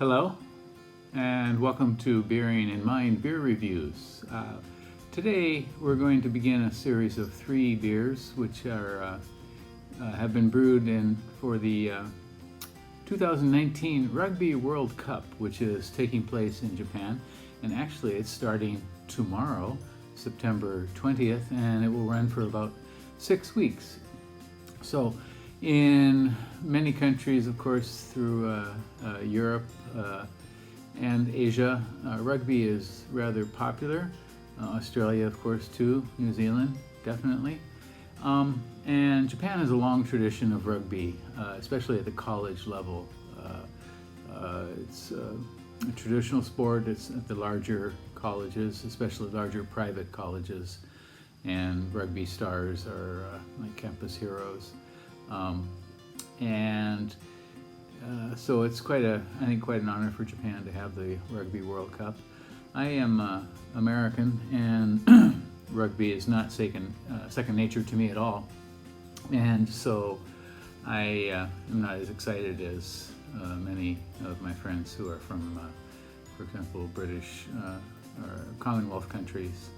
Hello, and welcome to Bearing in Mind Beer Reviews. Today we're going to begin a series of 3 beers which are have been brewed for the 2019 Rugby World Cup, which is taking place in Japan, and actually it's starting tomorrow, September 20th, and it will run for about 6 weeks. So in many countries, of course, through Europe and Asia, rugby is rather popular. Australia, of course, too. New Zealand, definitely. And Japan has a long tradition of rugby, especially at the college level. It's a traditional sport. It's at the larger colleges, especially larger private colleges, and rugby stars are like campus heroes. So it's quite an honor for Japan to have the Rugby World Cup. I am American, and rugby is not second nature to me at all, and so I am not as excited as many of my friends who are from, for example, British or Commonwealth countries.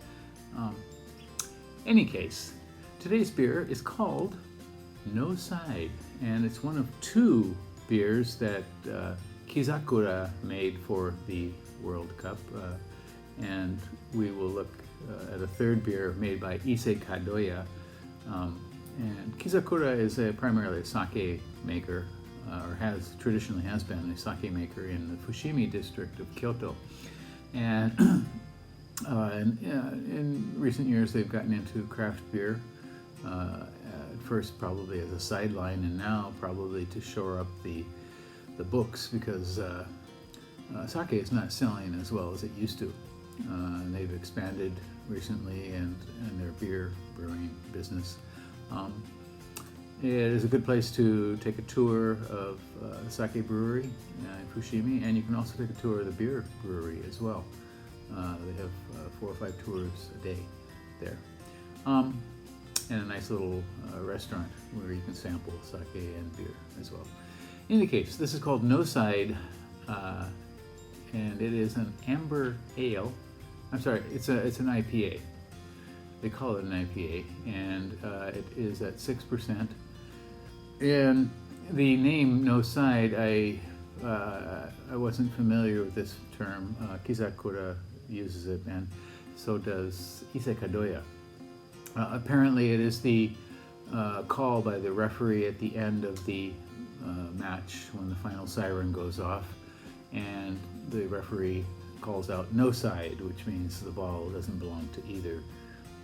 Any case, today's beer is called No Side, and it's one of 2 beers that Kizakura made for the World Cup, and we will look at a 3rd beer made by Kadoya. And Kizakura is primarily a sake maker, or traditionally has been a sake maker in the Fushimi district of Kyoto. And in recent years they've gotten into craft beer, at first probably as a sideline, and now probably to shore up the books, because sake is not selling as well as it used to. They've expanded recently in their beer brewing business. It is a good place to take a tour of the sake brewery in Fushimi, and you can also take a tour of the beer brewery as well. They have 4 or 5 tours a day there. And a nice little restaurant where you can sample sake and beer as well. In any case, this is called No Side, and it is an amber ale. I'm sorry, it's an IPA. They call it an IPA, and it is at 6%. And the name No Side, I wasn't familiar with this term. Kizakura uses it, and so does Kadoya. Apparently it is the call by the referee at the end of the match when the final siren goes off, and the referee calls out no side, which means the ball doesn't belong to either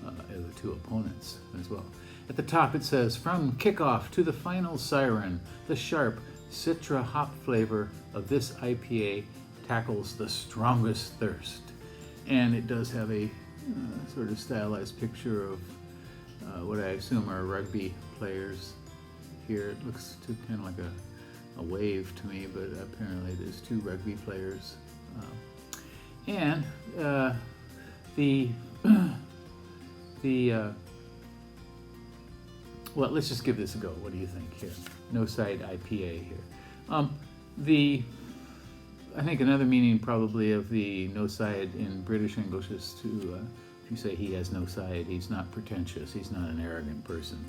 of the 2 opponents as well. At the top it says, "From kickoff to the final siren, the sharp citra hop flavor of this IPA tackles the strongest thirst." And it does have a sort of stylized picture of what I assume are rugby players here. It looks kind of like a wave to me, but apparently there's 2 rugby players. Well, let's just give this a go. What do you think here? No Side IPA here. I think another meaning probably of the no side in British English is if you say he has no side, he's not pretentious, he's not an arrogant person.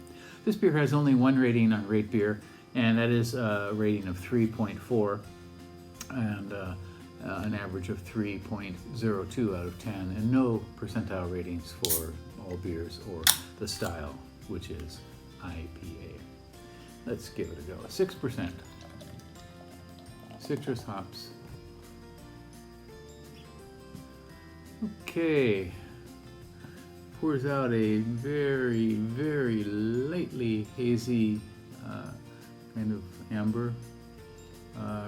This beer has only 1 rating on Rate Beer, and that is a rating of 3.4, and an average of 3.02 out of 10, and no percentile ratings for all beers or the style, which is IPA. Let's give it a go. 6%. Citrus hops. Okay. Pours out a very, very lightly hazy kind of amber,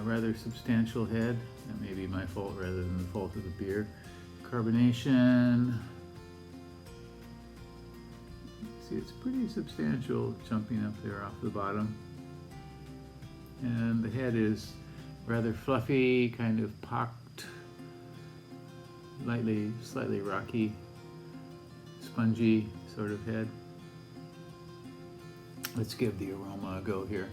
rather substantial head. That may be my fault rather than the fault of the beer. Carbonation. See, it's pretty substantial, jumping up there off the bottom. And the head is rather fluffy, kind of pocked, slightly rocky, spongy sort of head. Let's give the aroma a go here.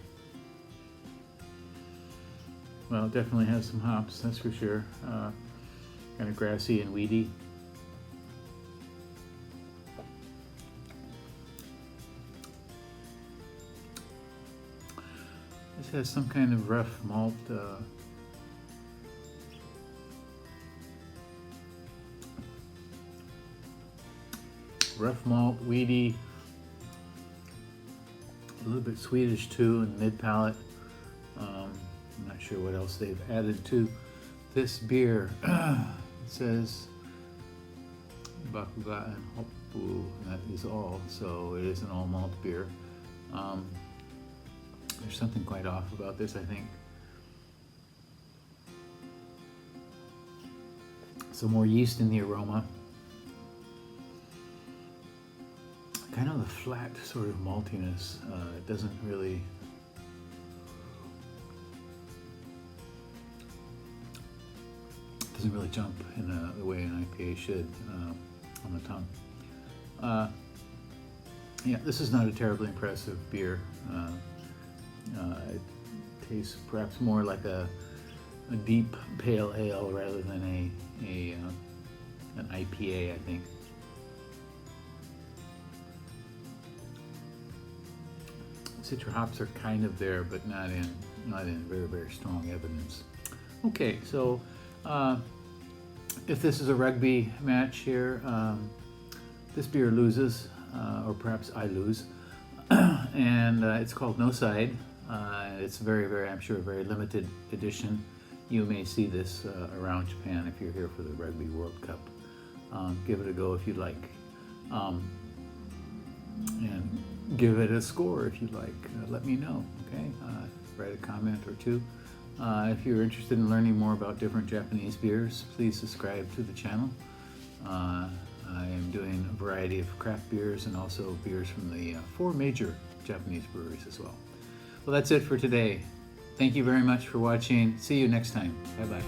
Well, it definitely has some hops, that's for sure. Kind of grassy and weedy. This has some kind of rough malt. Rough malt, weedy, a little bit sweetish too in mid palate. I'm not sure what else they've added to this beer. It says Bakuga and Hoppu, that is all, so it is an all malt beer. There's something quite off about this, I think. So more yeast in the aroma. Kind of a flat sort of maltiness. It doesn't really jump in the way an IPA should on the tongue. Yeah, this is not a terribly impressive beer. It tastes perhaps more like a deep pale ale rather than an IPA, I think. Citra hops are kind of there, but not in very, very strong evidence. Okay, so if this is a rugby match here, this beer loses, or perhaps I lose, and it's called No Side. It's very, I'm sure, a very limited edition. You may see this around Japan if you're here for the Rugby World Cup. Give it a go if you'd like. And give it a score if you'd like. Let me know, okay? Write a comment or two. If you're interested in learning more about different Japanese beers, please subscribe to the channel. I am doing a variety of craft beers and also beers from the 4 major Japanese breweries as well. Well, that's it for today. Thank you very much for watching. See you next time. Bye-bye.